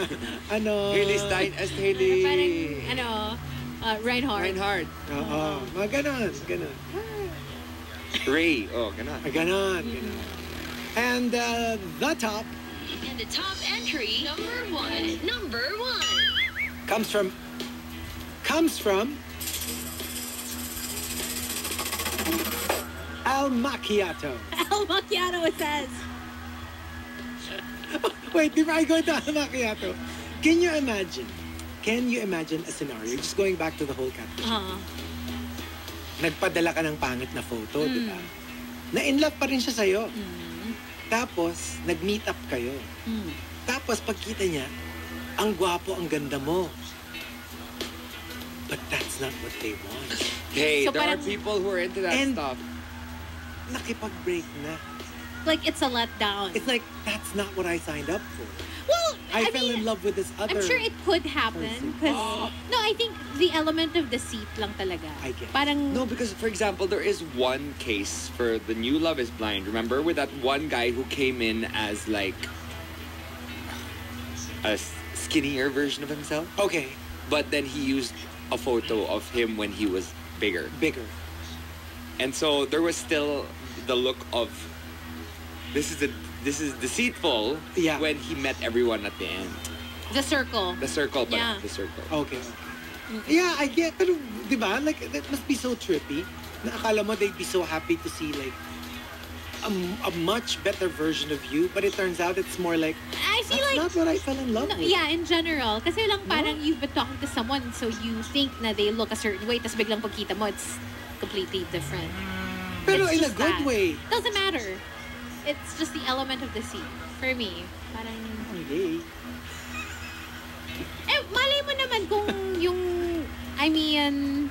Haley Stein as Haley... Parang, Reinhardt. Reinhardt. Oo. Mga ganon. Ray. Oh, ganon. Ganon. And the top... And the top entry, number one. Comes from Al Macchiato. Al Macchiato, it says. Wait, before I go to Al Macchiato, can you imagine a scenario? Just going back to the whole catfish. Nagpadala ka ng pangit na photo, di ba? Na-in-love pa rin siya sa'yo. Tapos, nag-meet up kayo. Tapos, pagkita niya, ang gwapo, ang ganda mo. But that's not what they want. Hey, So there are parang- people who are into that stuff. Nakipag-break na. Like, it's a letdown. It's like, that's not what I signed up for. Well, I I fell mean, in love with this other... I'm sure it could happen. Because, no, I think the element of deceit lang talaga. I guess. Parang, No, because, for example, there is one case for the new Love is Blind. Remember? With that one guy who came in as, like, a skinnier version of himself. Okay, But then he used a photo of him when he was bigger. bigger. And so there was still the look of this is deceitful Yeah. when he met everyone at the end. the circle. The circle, but Yeah. the circle. Okay. Yeah, I get. Pero, di ba? Like, that must be so trippy. Na akala mo they'd be so happy to see, like, a much better version of you. But it turns out it's more like, I feel that's like, not what I fell in love no, with. yeah, in general. Kasi lang parang you've been talking to someone, so you think na they look a certain way, tapos biglang pagkita mo, it's completely different. Pero It's in a just good that. way. Doesn't matter. It's just the element of deceit. For me. Parang, Okay. malay mo naman kung yung, I mean,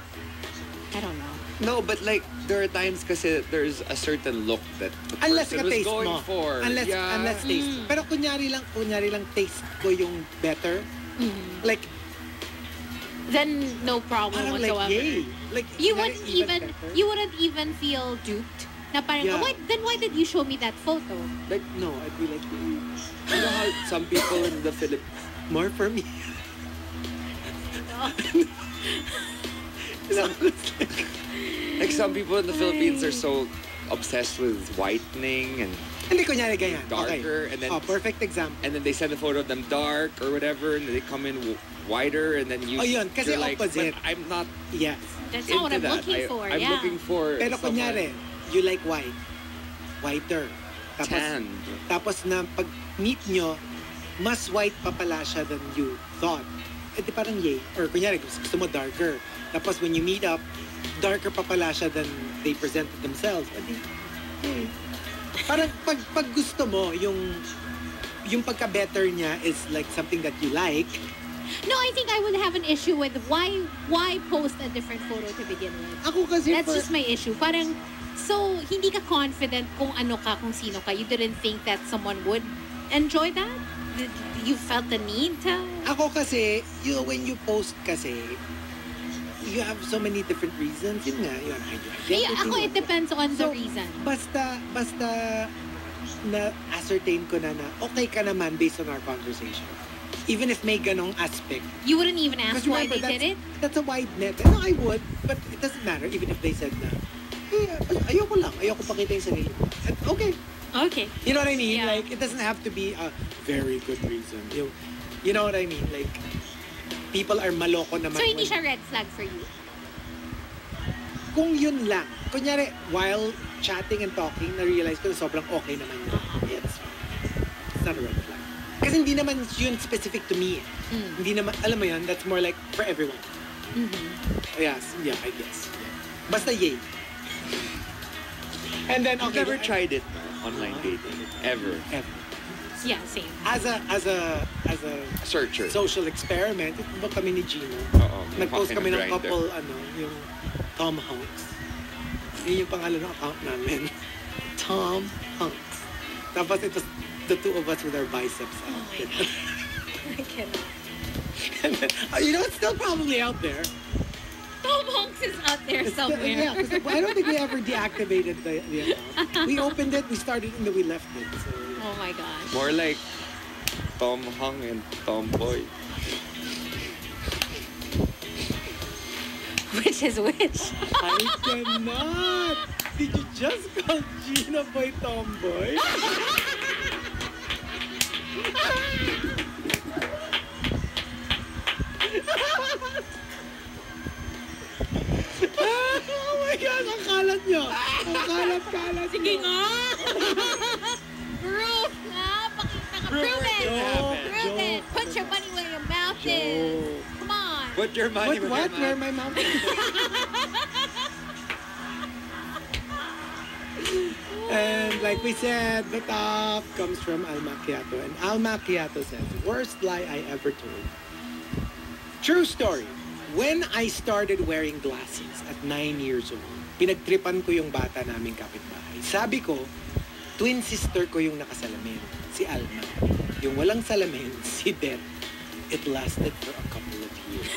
I don't know. No, but like there are times kasi there's a certain look that the Unless person ka was taste going mo. for. Unless taste. Pero kunyari lang taste ko yung better. Like, Then no problem parang like, whatsoever. yay. Like, You kunyari wouldn't even feel duped. Na parang, Yeah. why did you show me that photo? Like No, I'd be like, you know how some people in the Philippines. more for me. Like some people in the Philippines are so obsessed with whitening and Hindi, kunyari ganyan. darker, Okay. and then Perfect example. they send a photo of them dark or whatever, and then they come in wider, and then you. Oh, yun, kasi you're like, opposite. but I'm not Yes. That's not what I'm into that. looking for. I'm Yeah. looking for. Pero someone kunyari, you like white. Whiter. Tapos, tanned. tapos na pag meet nyo, mas white pa pala siya than you thought. Eh di parang yay. Or kunyari, gusto mo darker. Tapos when you meet up, darker pa pala siya than they presented themselves. Eh di, yay. Parang pag gusto mo, yung pagka-better niya is like something that you like. No, I think I would have an issue with why post a different photo to begin with. Ako kasi That's just my issue. Parang, so, hindi ka confident kung ano ka, kung sino ka. You didn't think that someone would enjoy that? You felt the need to? Ako kasi, when you post kasi, you have so many different reasons. Yun nga, yun. Yeah, ako, it depends on the reason. Basta na-ascertain ko na okay ka naman based on our conversation. Even if may ganong aspect. You wouldn't even ask Because why remember, they did it? That's a wide net. No, I would. But it doesn't matter. Even if they said na, hey, ayoko lang. Ayoko pakita yung sarili ko. And okay. Okay. You know what I mean? Yeah. Like, it doesn't have to be a very good reason. You know what I mean? Like, people are maloko naman. So, hindi when- siya red flag for you? Kung yun lang. Kunyari, while chatting and talking, na-realize ko na sobrang okay naman yun. Yeah, that's fine. It's not a red flag. Kasi hindi naman yun specific to me. Hindi naman, alam mo yun, that's more like for everyone. Yes, yeah, I guess. Basta yay. And then, I've okay. never tried it, online dating, ever. Ever. Yeah, same. As a Searcher. social experiment, ito ba kami ni Gino? Oo, Nag-post kami ng Grindr. couple, yung Tom Hanks. Yun yung pangalan ng account namin. Tom Hanks. Tapos it was the two of us with our biceps out. Oh my God. I cannot. And then, you know, it's still probably out there. Tom Hanks is out there somewhere. Yeah, 'cause I don't think we ever deactivated the account. We opened it, we started, and then we left it. So, Oh my gosh. More like Tom Hung and Tomboy. Which is which? I cannot! Did you just call Gina Boy Tomboy? Oh my God! Ang kalat nyo! Ang kalat-kalat nyo! Sige nga! Proof nga! Pakita ka! Prove it! Joke, Prove it! joke. Put your money where your mouth is! Joke. Come on! Put your money What? where your Where mouth- my mouth is? And like we said, the top comes from Al Macchiato. And Al Macchiato says, worst lie I ever told. True story. When I started wearing glasses at 9 years old, pinagtripan ko yung bata naming kapitbahay. Sabi ko, twin sister ko yung nakasalamin, si Alma. Yung walang salamin, si Beth. It lasted for a couple of years.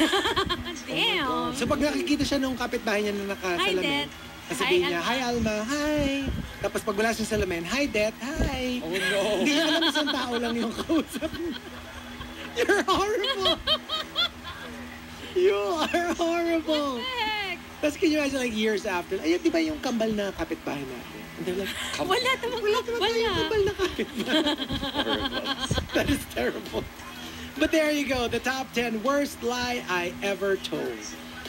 Damn! So pag nakikita siya nung kapitbahay niya na Hi, nakasalamin, Det. sasabihin Hi, niya, Alma. hi Alma, hi. Tapos pag wala siyang salamin, hi Det, hi. Oh no. Hindi niya alam isang tao lang yung kausap niya. You're horrible. You are horrible. Heck! Tapos can you imagine like years after, ayun, di ba yung kambal na kapitbahay natin? And they're like, Wala namang wala naman tayong kambal wala. na kapitbahay. That is terrible. But there you go, the top 10 worst lie I ever told.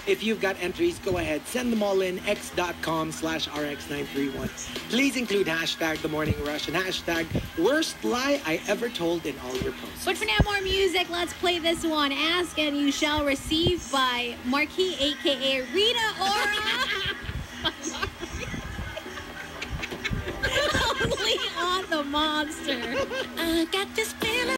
If you've got entries, go ahead. Send them all in, x.com/rx931. Please include hashtag The Morning Rush and hashtag worst lie I ever told in all your posts. But for now, more music. Let's play this one. Ask and You Shall Receive by Marquis, a.k.a. Rita Ora. Only on the Monster. I got this feeling.